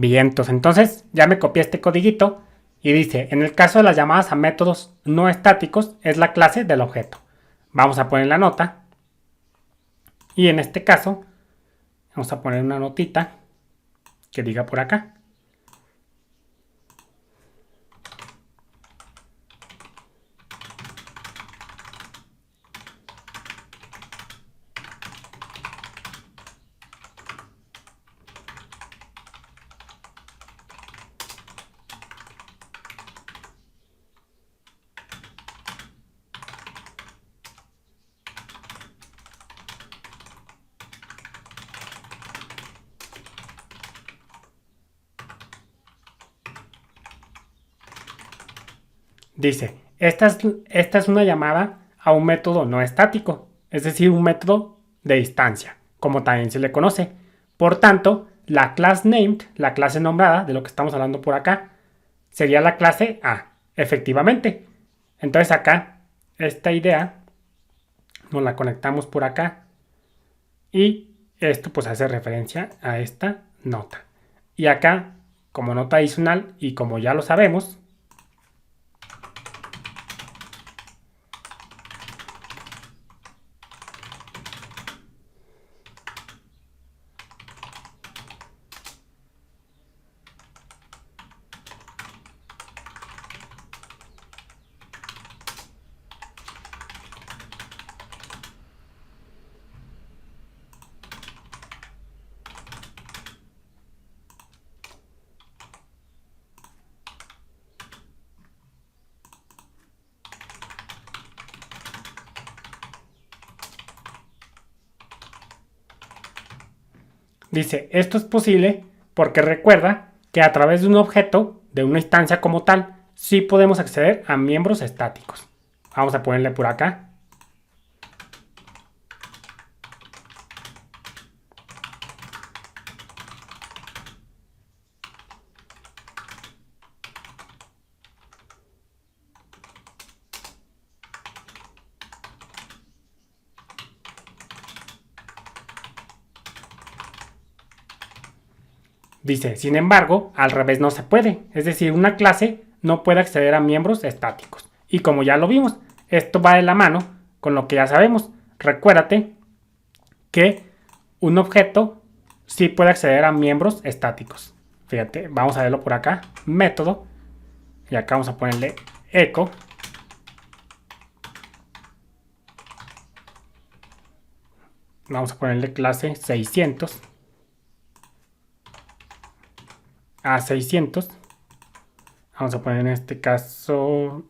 Vientos, entonces ya me copié este codiguito y dice, en el caso de las llamadas a métodos no estáticos es la clase del objeto. Vamos a poner la nota y en este caso vamos a poner una notita que diga por acá. Dice, esta es una llamada a un método no estático, es decir, un método de distancia, como también se le conoce. Por tanto, la class named, la clase nombrada, de lo que estamos hablando por acá, sería la clase A, efectivamente. Entonces acá, esta idea, nos la conectamos por acá y esto pues hace referencia a esta nota. Y acá, como nota adicional y como ya lo sabemos, dice, esto es posible porque recuerda que a través de un objeto, de una instancia como tal, sí podemos acceder a miembros estáticos. Vamos a ponerle por acá. Dice, sin embargo, al revés no se puede. Es decir, una clase no puede acceder a miembros estáticos. Y como ya lo vimos, esto va de la mano con lo que ya sabemos. Recuérdate que un objeto sí puede acceder a miembros estáticos. Fíjate, vamos a verlo por acá. Método. Y acá vamos a ponerle echo. Vamos a ponerle clase 600. A 600. Vamos a poner en este caso...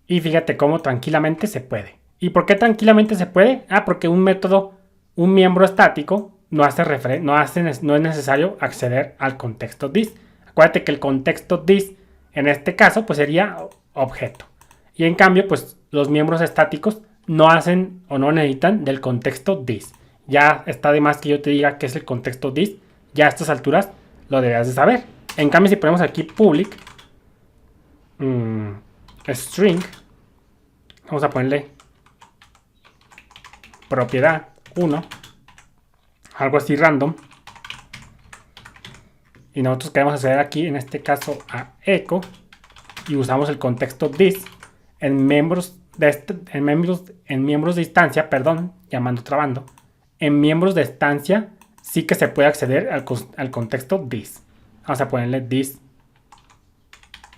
y fíjate cómo tranquilamente se puede. ¿Y por qué tranquilamente se puede? Porque un método, un miembro estático, no es necesario acceder al contexto this. Acuérdate que el contexto this, en este caso, pues sería objeto. Y en cambio, pues los miembros estáticos no hacen o no necesitan del contexto this. Ya está de más que yo te diga qué es el contexto this. Ya a estas alturas lo deberías de saber. En cambio, si ponemos aquí public string, vamos a ponerle propiedad 1, algo así random, y nosotros queremos acceder aquí en este caso a echo y usamos el contexto this en miembros de instancia, perdón, llamando trabando, en miembros de instancia sí que se puede acceder al contexto this. Vamos a ponerle this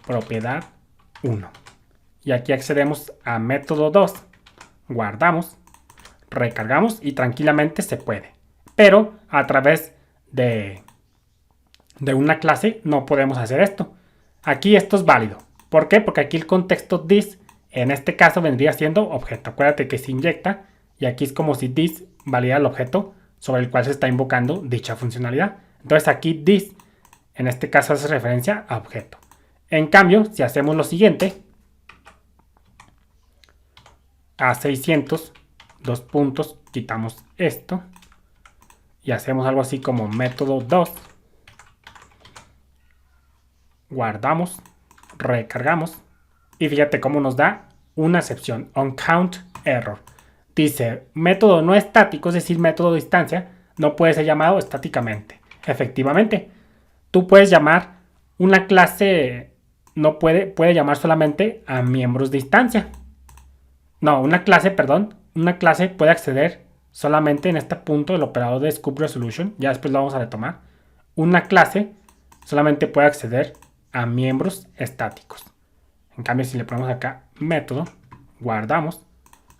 propiedad 1 y aquí accedemos a método 2, guardamos, recargamos y tranquilamente se puede. Pero a través de una clase no podemos hacer esto. Aquí esto es válido. ¿Por qué? Porque aquí el contexto this en este caso vendría siendo objeto. Acuérdate que se inyecta y aquí es como si this valida el objeto sobre el cual se está invocando dicha funcionalidad. Entonces aquí this en este caso hace referencia a objeto. En cambio, si hacemos lo siguiente, a 600, dos puntos, quitamos esto y hacemos algo así como método 2, guardamos, recargamos y fíjate cómo nos da una excepción, on count error. Dice, método no estático, es decir, método de instancia, no puede ser llamado estáticamente. Efectivamente, tú puedes llamar una clase, no puede llamar solamente a miembros de instancia. No, una clase puede acceder solamente en este punto del operador de scope resolution, ya después lo vamos a retomar. Una clase solamente puede acceder a miembros estáticos. En cambio, si le ponemos acá método, guardamos,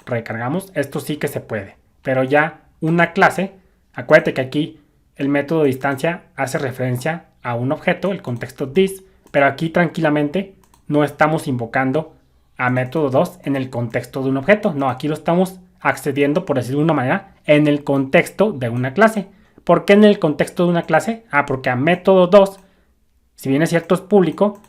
recargamos, esto sí que se puede. Pero ya una clase, acuérdate que aquí el método de instancia hace referencia a un objeto, el contexto this, pero aquí tranquilamente no estamos invocando a método 2 en el contexto de un objeto. No, aquí lo estamos accediendo, por decirlo de una manera, en el contexto de una clase. ¿Por qué en el contexto de una clase? Porque a método 2, si bien es cierto es público,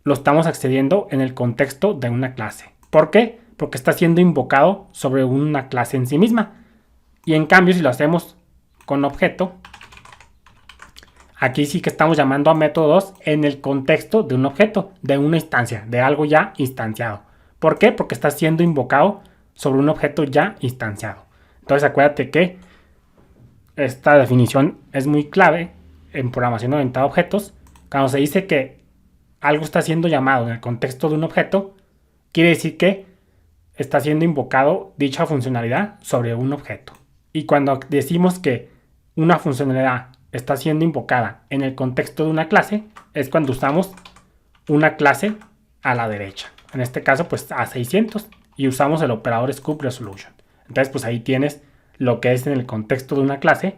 lo estamos accediendo en el contexto de una clase. ¿Por qué? Porque está siendo invocado sobre una clase en sí misma. Y en cambio, si lo hacemos con objeto, aquí sí que estamos llamando a método 2 en el contexto de un objeto, de una instancia, de algo ya instanciado. ¿Por qué? Porque está siendo invocado sobre un objeto ya instanciado. Entonces acuérdate que esta definición es muy clave en programación orientada a objetos. Cuando se dice que algo está siendo llamado en el contexto de un objeto, quiere decir que está siendo invocado dicha funcionalidad sobre un objeto. Y cuando decimos que una funcionalidad está siendo invocada en el contexto de una clase, es cuando usamos una clase a la derecha. En este caso, pues a 600, y usamos el operador scope resolution. Entonces, pues ahí tienes lo que es en el contexto de una clase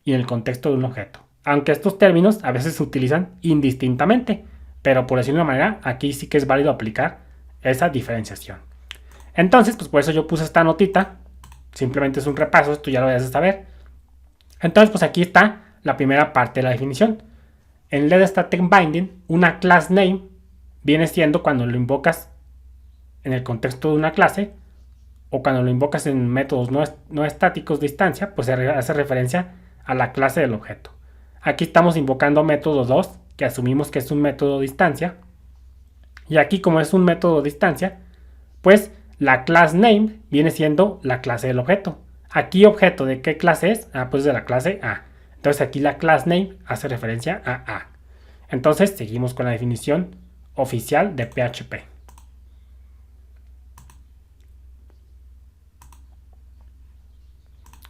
y en el contexto de un objeto. Aunque estos términos a veces se utilizan indistintamente, pero por decirlo de una manera, aquí sí que es válido aplicar esa diferenciación. Entonces, pues por eso yo puse esta notita. Simplemente es un repaso, esto ya lo debes de saber. Entonces, pues aquí está la primera parte de la definición. En LED Static Binding, una class name viene siendo cuando lo invocas en el contexto de una clase o cuando lo invocas en métodos no estáticos de instancia, pues se hace referencia a la clase del objeto. Aquí estamos invocando método 2, que asumimos que es un método de instancia. Y aquí, como es un método de instancia, pues la class name viene siendo la clase del objeto. Aquí, objeto, ¿de qué clase es? Pues de la clase A. Entonces aquí la class name hace referencia a A. Entonces seguimos con la definición oficial de PHP.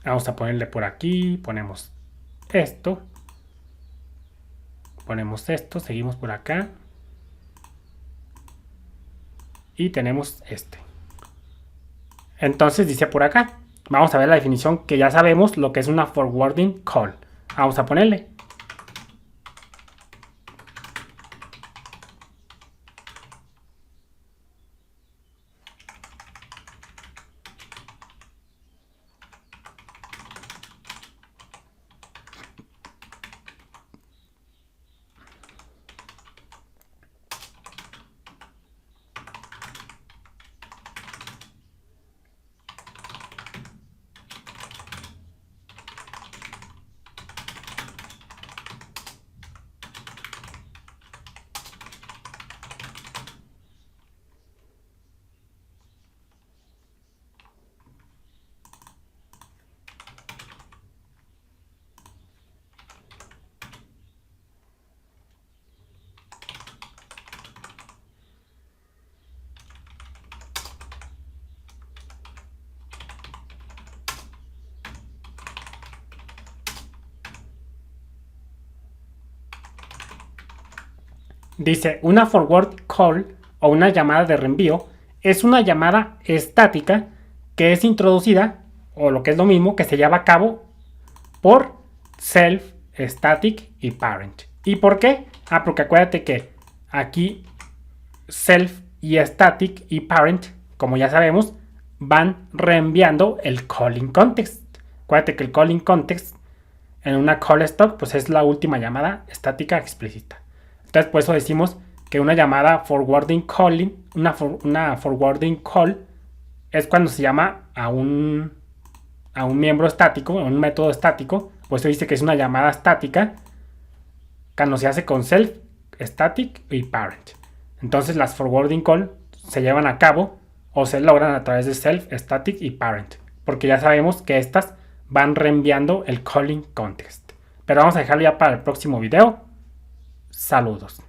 Vamos a ponerle por aquí, ponemos esto, seguimos por acá y tenemos este. Entonces dice por acá, vamos a ver la definición que ya sabemos lo que es una forwarding call. Vamos a ponerle. Dice, una forward call o una llamada de reenvío es una llamada estática que es introducida, o lo que es lo mismo, que se lleva a cabo por self, static y parent. ¿Y por qué? Porque acuérdate que aquí self y static y parent, como ya sabemos, van reenviando el calling context. Acuérdate que el calling context en una call stock pues es la última llamada estática explícita. Entonces, por eso decimos que una llamada forwarding calling, una forwarding call, es cuando se llama a un miembro estático, a un método estático. Por eso dice que es una llamada estática cuando se hace con self, static y parent. Entonces, las forwarding call se llevan a cabo o se logran a través de self, static y parent. porque ya sabemos que estas van reenviando el calling context. Pero vamos a dejarlo ya para el próximo video. Saludos.